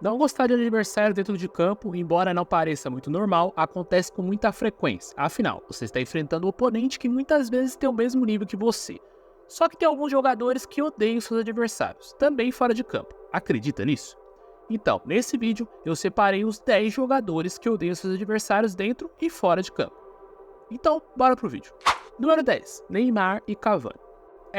Não gostar de adversário dentro de campo, embora não pareça muito normal, acontece com muita frequência. Afinal, você está enfrentando um oponente que muitas vezes tem o mesmo nível que você. Só que tem alguns jogadores que odeiam seus adversários, também fora de campo. Acredita nisso? Então, nesse vídeo, eu separei os 10 jogadores que odeiam seus adversários dentro e fora de campo. Então, bora pro vídeo. Número 10. Neymar e Cavani.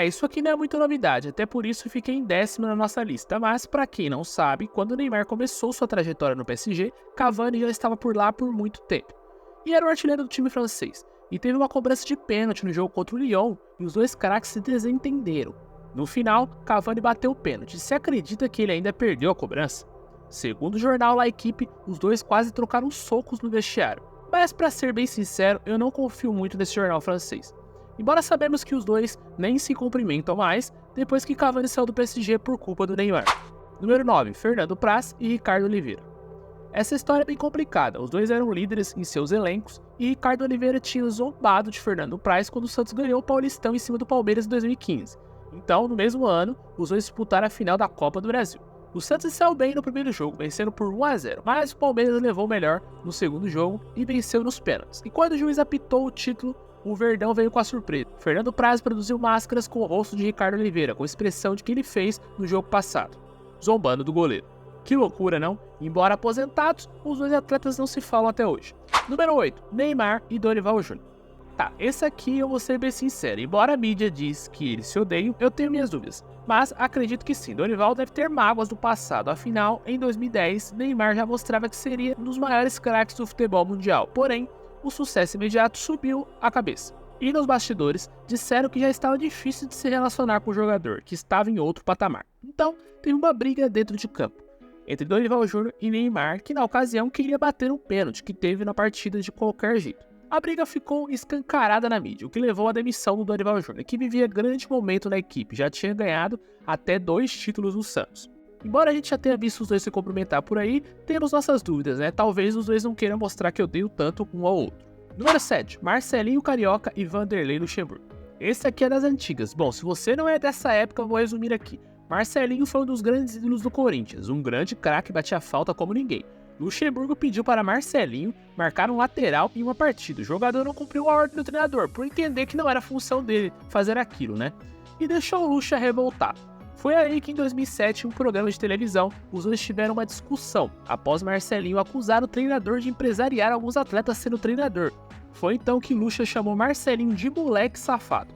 Isso aqui não é muita novidade, até por isso fiquei em 10º na nossa lista, mas para quem não sabe, quando o Neymar começou sua trajetória no PSG, Cavani já estava por lá por muito tempo. E era o artilheiro do time francês, e teve uma cobrança de pênalti no jogo contra o Lyon, e os dois craques se desentenderam. No final, Cavani bateu o pênalti, e se acredita que ele ainda perdeu a cobrança? Segundo o jornal La Equipe, os dois quase trocaram socos no vestiário, mas para ser bem sincero, eu não confio muito nesse jornal francês. Embora sabemos que os dois nem se cumprimentam mais depois que Cavani saiu do PSG por culpa do Neymar. Número 9. Fernando Praz e Ricardo Oliveira. Essa história é bem complicada, os dois eram líderes em seus elencos e Ricardo Oliveira tinha zombado de Fernando Praz quando o Santos ganhou o Paulistão em cima do Palmeiras em 2015. Então, no mesmo ano, os dois disputaram a final da Copa do Brasil. O Santos saiu bem no primeiro jogo, vencendo por 1-0, mas o Palmeiras levou o melhor no segundo jogo e venceu nos pênaltis. E quando o juiz apitou o título, o Verdão veio com a surpresa. Fernando Praz produziu máscaras com o rosto de Ricardo Oliveira, com a expressão de que ele fez no jogo passado, zombando do goleiro. Que loucura, não? Embora aposentados, os dois atletas não se falam até hoje. Número 8. Neymar e Dorival Júnior. Tá, esse aqui eu vou ser bem sincero, embora a mídia diz que eles se odeiam, eu tenho minhas dúvidas. Mas acredito que sim, Dorival deve ter mágoas do passado, afinal, em 2010, Neymar já mostrava que seria um dos maiores craques do futebol mundial. Porém, o sucesso imediato subiu a cabeça. E nos bastidores, disseram que já estava difícil de se relacionar com o jogador, que estava em outro patamar. Então, teve uma briga dentro de campo, entre Dorival Júnior e Neymar, que na ocasião queria bater um pênalti que teve na partida de qualquer jeito. A briga ficou escancarada na mídia, o que levou à demissão do Dorival Júnior, que vivia grande momento na equipe, já tinha ganhado até 2 títulos no Santos. Embora a gente já tenha visto os dois se cumprimentar por aí, temos nossas dúvidas, né? Talvez os dois não queiram mostrar que odeiam tanto um ao outro. Número 7. Marcelinho Carioca e Vanderlei Luxemburgo. Esse aqui é das antigas. Bom, se você não é dessa época, eu vou resumir aqui. Marcelinho foi um dos grandes ídolos do Corinthians, um grande craque, batia falta como ninguém. Luxemburgo pediu para Marcelinho marcar um lateral em uma partida. O jogador não cumpriu a ordem do treinador, por entender que não era função dele fazer aquilo, né? E deixou o Luxa revoltado. Foi aí que em 2007, em um programa de televisão, os dois tiveram uma discussão, após Marcelinho acusar o treinador de empresariar alguns atletas sendo treinador. Foi então que Luxa chamou Marcelinho de moleque safado.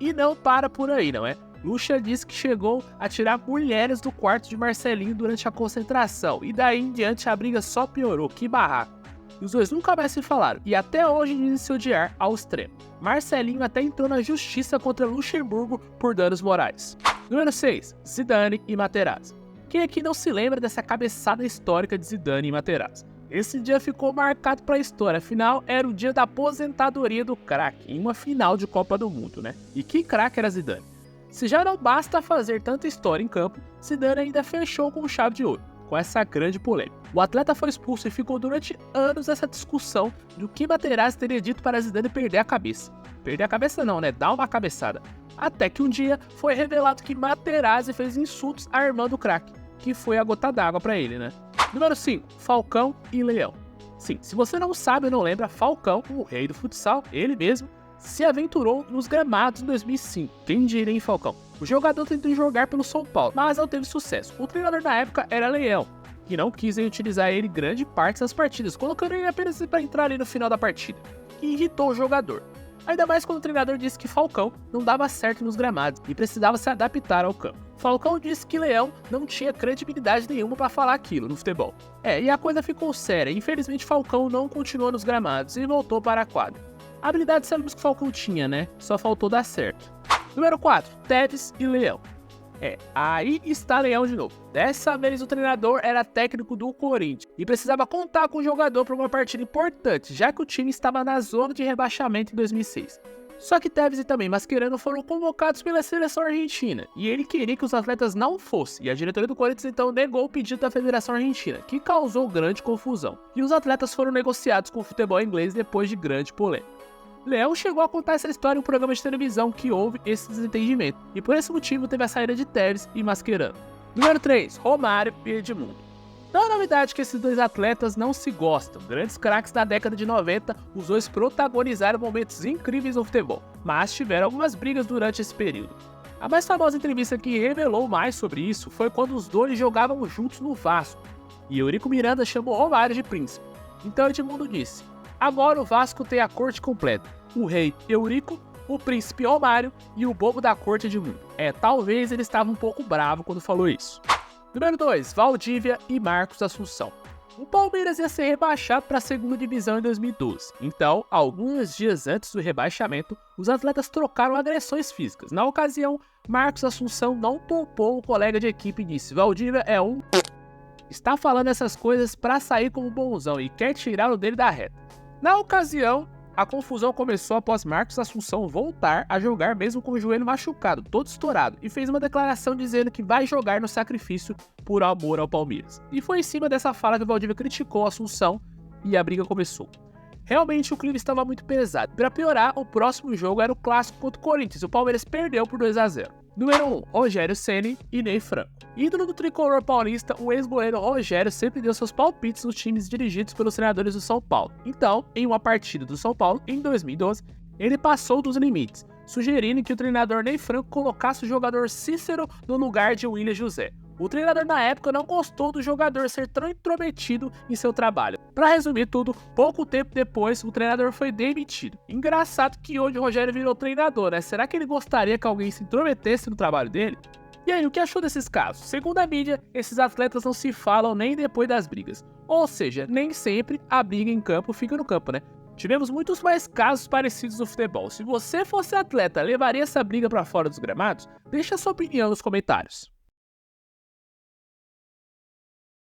E não para por aí, não é? Luxa disse que chegou a tirar mulheres do quarto de Marcelinho durante a concentração, e daí em diante a briga só piorou, que barraco. Os dois nunca mais se falaram, e até hoje dizem se odiar ao extremo. Marcelinho até entrou na justiça contra Luxemburgo por danos morais. Número 6. Zidane e Materazzi. Quem aqui não se lembra dessa cabeçada histórica de Zidane e Materazzi? Esse dia ficou marcado para a história, afinal era o dia da aposentadoria do craque, em uma final de Copa do Mundo, né? E que craque era Zidane? Se já não basta fazer tanta história em campo, Zidane ainda fechou com chave de ouro, com essa grande polêmica. O atleta foi expulso e ficou durante anos essa discussão do que Materazzi teria dito para Zidane perder a cabeça. Perder a cabeça não, né? Dar uma cabeçada. Até que um dia foi revelado que Materazzi fez insultos à irmã do craque, que foi a gota d'água para ele, né? Número 5. Falcão e Leão. Sim, se você não sabe ou não lembra, Falcão, o rei do futsal, ele mesmo, se aventurou nos gramados em 2005. Quem diria, hein, Falcão? O jogador tentou jogar pelo São Paulo, mas não teve sucesso. O treinador na época era Leão, que não quis utilizar ele grande parte das partidas, colocando ele apenas para entrar ali no final da partida, que irritou o jogador. Ainda mais quando o treinador disse que Falcão não dava certo nos gramados e precisava se adaptar ao campo. Falcão disse que Leão não tinha credibilidade nenhuma para falar aquilo no futebol. E a coisa ficou séria. Infelizmente Falcão não continuou nos gramados e voltou para a quadra. A habilidade sabemos que Falcão tinha, né? Só faltou dar certo. Número 4. Tevez e Leão. Aí está Leão de novo. Dessa vez o treinador era técnico do Corinthians e precisava contar com o jogador para uma partida importante, já que o time estava na zona de rebaixamento em 2006. Só que Tevez e também Mascherano foram convocados pela seleção argentina, e ele queria que os atletas não fossem, e a diretoria do Corinthians então negou o pedido da Federação Argentina, que causou grande confusão. E os atletas foram negociados com o futebol inglês depois de grande polêmica. Leão chegou a contar essa história em um programa de televisão que houve esse desentendimento, e por esse motivo teve a saída de Tevez e Mascherano. Número 3. Romário e Edmundo. Não é novidade que esses dois atletas não se gostam. Grandes craques da década de 90, os dois protagonizaram momentos incríveis no futebol, mas tiveram algumas brigas durante esse período. A mais famosa entrevista que revelou mais sobre isso foi quando os dois jogavam juntos no Vasco, e Eurico Miranda chamou Romário de príncipe. Então Edmundo disse: agora o Vasco tem a corte completa, o rei Eurico, o príncipe Romário e o bobo da corte Edmundo. Talvez ele estava um pouco bravo quando falou isso. Número 2, Valdívia e Marcos Assunção. O Palmeiras ia ser rebaixado para a segunda divisão em 2012. Então, alguns dias antes do rebaixamento, os atletas trocaram agressões físicas. Na ocasião, Marcos Assunção não poupou o colega de equipe e disse: Valdívia é um... está falando essas coisas para sair como bonzão e quer tirar o dele da reta. Na ocasião, a confusão começou após Marcos Assunção voltar a jogar mesmo com o joelho machucado, todo estourado, e fez uma declaração dizendo que vai jogar no sacrifício por amor ao Palmeiras. E foi em cima dessa fala que o Valdívia criticou a Assunção e a briga começou. Realmente o clima estava muito pesado. Para piorar, o próximo jogo era o clássico contra o Corinthians. O Palmeiras perdeu por 2-0. Número 1, Rogério Ceni e Ney Franco. Ídolo do tricolor paulista, o ex-goleiro Rogério sempre deu seus palpites nos times dirigidos pelos treinadores do São Paulo. Então, em uma partida do São Paulo, em 2012, ele passou dos limites, sugerindo que o treinador Ney Franco colocasse o jogador Cícero no lugar de William José. O treinador na época não gostou do jogador ser tão intrometido em seu trabalho. Para resumir tudo, pouco tempo depois, o treinador foi demitido. Engraçado que hoje o Rogério virou treinador, né? Será que ele gostaria que alguém se intrometesse no trabalho dele? E aí, o que achou desses casos? Segundo a mídia, esses atletas não se falam nem depois das brigas. Ou seja, nem sempre a briga em campo fica no campo, né? Tivemos muitos mais casos parecidos no futebol. Se você fosse atleta, levaria essa briga para fora dos gramados? Deixa a sua opinião nos comentários.